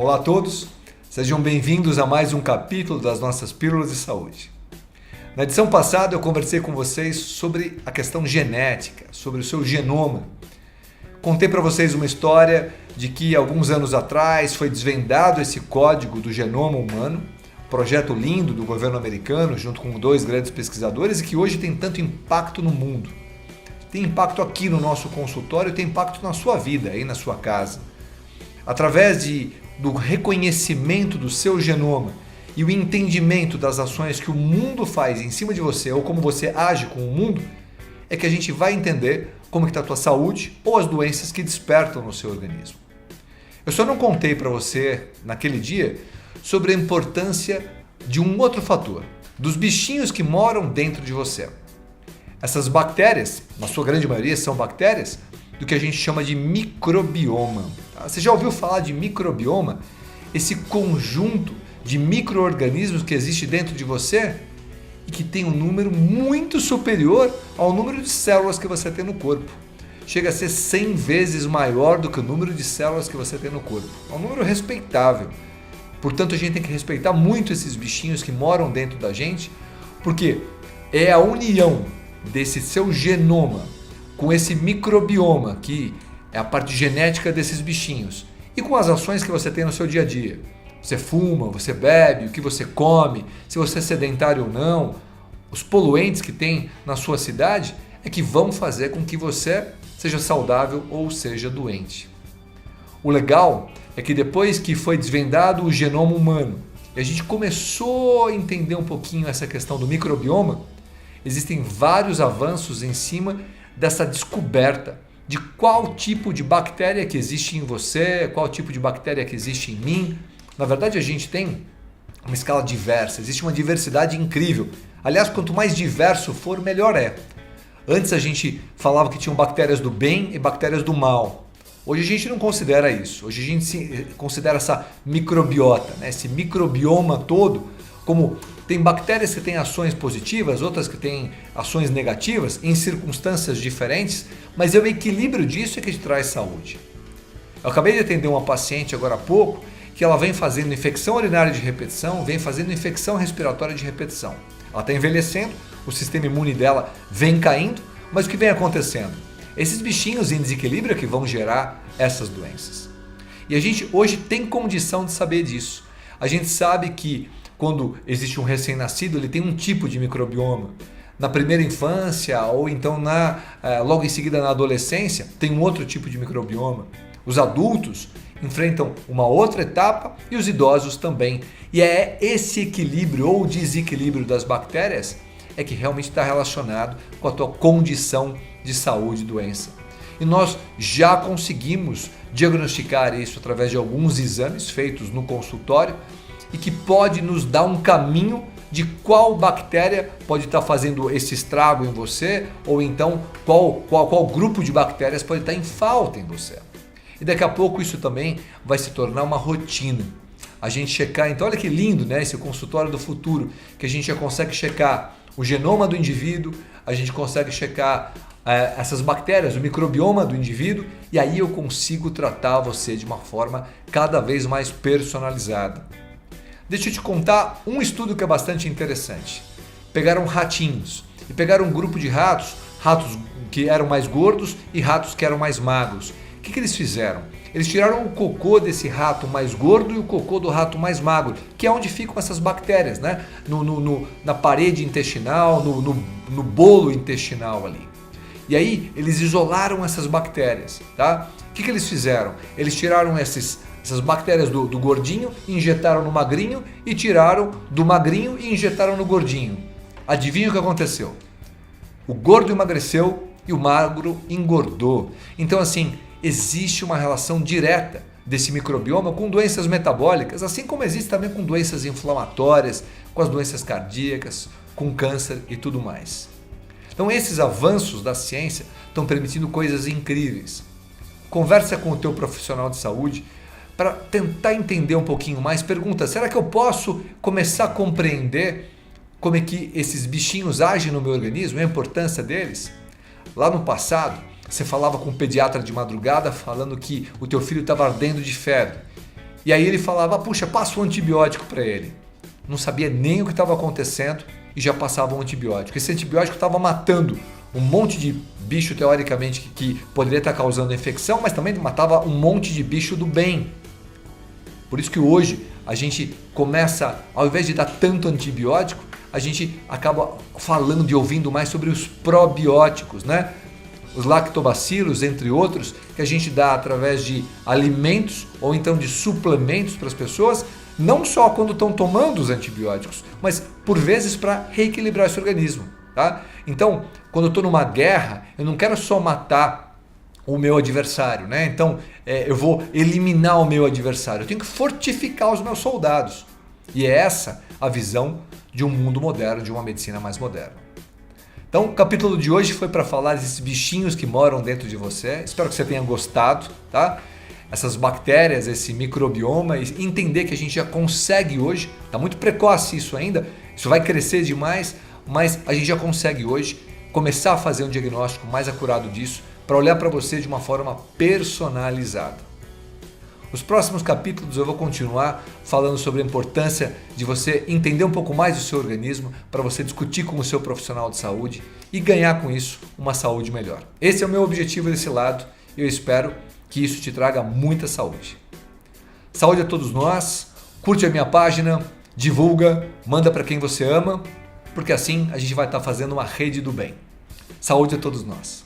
Olá a todos, sejam bem-vindos a mais um capítulo das nossas Pílulas de Saúde. Na edição passada eu conversei com vocês sobre a questão genética, sobre o seu genoma. Contei para vocês uma história de que alguns anos atrás foi desvendado esse código do genoma humano, projeto lindo do governo americano junto com dois grandes pesquisadores e que hoje tem tanto impacto no mundo. Tem impacto aqui no nosso consultório, tem impacto na sua vida, aí na sua casa. Através do reconhecimento do seu genoma e o entendimento das ações que o mundo faz em cima de você ou como você age com o mundo, é que a gente vai entender como está a tua saúde ou as doenças que despertam no seu organismo. Eu só não contei para você naquele dia sobre a importância de um outro fator, dos bichinhos que moram dentro de você. Essas bactérias, na sua grande maioria, são bactérias do que a gente chama de microbioma. Você já ouviu falar de microbioma? Esse conjunto de micro-organismos que existe dentro de você e que tem um número muito superior ao número de células que você tem no corpo. Chega a ser 100 vezes maior do que o número de células que você tem no corpo. É um número respeitável. Portanto, a gente tem que respeitar muito esses bichinhos que moram dentro da gente, porque é a união desse seu genoma com esse microbioma, que é a parte genética desses bichinhos, e com as ações que você tem no seu dia a dia. Você fuma, você bebe, o que você come, se você é sedentário ou não, os poluentes que tem na sua cidade é que vão fazer com que você seja saudável ou seja doente. O legal é que depois que foi desvendado o genoma humano e a gente começou a entender um pouquinho essa questão do microbioma, existem vários avanços em cima dessa descoberta de qual tipo de bactéria que existe em você, qual tipo de bactéria que existe em mim. Na verdade, a gente tem uma escala diversa, existe uma diversidade incrível. Aliás, quanto mais diverso for, melhor é. Antes a gente falava que tinham bactérias do bem e bactérias do mal. Hoje a gente não considera isso. Hoje a gente considera essa microbiota, né? Esse microbioma todo, como tem bactérias que têm ações positivas, outras que têm ações negativas, em circunstâncias diferentes, mas é o equilíbrio disso que te traz saúde. Eu acabei de atender uma paciente agora há pouco, que ela vem fazendo infecção urinária de repetição, vem fazendo infecção respiratória de repetição. Ela está envelhecendo, o sistema imune dela vem caindo, mas o que vem acontecendo? Esses bichinhos em desequilíbrio que vão gerar essas doenças. E a gente hoje tem condição de saber disso. A gente sabe que quando existe um recém-nascido, ele tem um tipo de microbioma. Na primeira infância ou então logo em seguida na adolescência, tem um outro tipo de microbioma. Os adultos enfrentam uma outra etapa e os idosos também. E é esse equilíbrio ou desequilíbrio das bactérias é que realmente está relacionado com a tua condição de saúde e doença. E nós já conseguimos diagnosticar isso através de alguns exames feitos no consultório e que pode nos dar um caminho de qual bactéria pode estar fazendo esse estrago em você ou então qual grupo de bactérias pode estar em falta em você. E daqui a pouco isso também vai se tornar uma rotina. A gente checar, então olha que lindo, né? Esse consultório do futuro, que a gente já consegue checar o genoma do indivíduo, a gente consegue checar essas bactérias, o microbioma do indivíduo, e aí eu consigo tratar você de uma forma cada vez mais personalizada. Deixa eu te contar um estudo que é bastante interessante. Pegaram ratinhos e pegaram um grupo de ratos que eram mais gordos e ratos que eram mais magros. O que eles fizeram? Eles tiraram o cocô desse rato mais gordo e o cocô do rato mais magro, que é onde ficam essas bactérias, né? Na parede intestinal, no bolo intestinal ali. E aí eles isolaram essas bactérias, tá? O que eles fizeram? Eles tiraram essas bactérias do gordinho, injetaram no magrinho e tiraram do magrinho e injetaram no gordinho. Adivinha o que aconteceu? O gordo emagreceu e o magro engordou. Então assim, existe uma relação direta desse microbioma com doenças metabólicas, assim como existe também com doenças inflamatórias, com as doenças cardíacas, com câncer e tudo mais. Então esses avanços da ciência estão permitindo coisas incríveis. Conversa com o teu profissional de saúde para tentar entender um pouquinho mais. Pergunta, será que eu posso começar a compreender como é que esses bichinhos agem no meu organismo, a importância deles? Lá no passado, você falava com um pediatra de madrugada falando que o teu filho estava ardendo de febre. E aí ele falava, puxa, passa um antibiótico para ele. Não sabia nem o que estava acontecendo e já passava um antibiótico. Esse antibiótico estava matando um monte de bicho, teoricamente, que poderia estar causando infecção, mas também matava um monte de bicho do bem. Por isso que hoje a gente começa, ao invés de dar tanto antibiótico, a gente acaba falando e ouvindo mais sobre os probióticos, né? Os lactobacilos, entre outros, que a gente dá através de alimentos ou então de suplementos para as pessoas, não só quando estão tomando os antibióticos, mas por vezes para reequilibrar esse organismo. Tá? Então, quando eu estou numa guerra, eu não quero só matar o meu adversário, né? Então, eu vou eliminar o meu adversário, eu tenho que fortificar os meus soldados. E é essa a visão de um mundo moderno, de uma medicina mais moderna. Então, o capítulo de hoje foi para falar desses bichinhos que moram dentro de você. Espero que você tenha gostado, tá? Essas bactérias, esse microbioma, e entender que a gente já consegue hoje, está muito precoce isso ainda, isso vai crescer demais, mas a gente já consegue hoje começar a fazer um diagnóstico mais acurado disso, para olhar para você de uma forma personalizada. Nos próximos capítulos eu vou continuar falando sobre a importância de você entender um pouco mais do seu organismo para você discutir com o seu profissional de saúde e ganhar com isso uma saúde melhor. Esse é o meu objetivo desse lado e eu espero que isso te traga muita saúde. Saúde a todos nós, curte a minha página, divulga, manda para quem você ama, porque assim a gente vai estar fazendo uma rede do bem. Saúde a todos nós.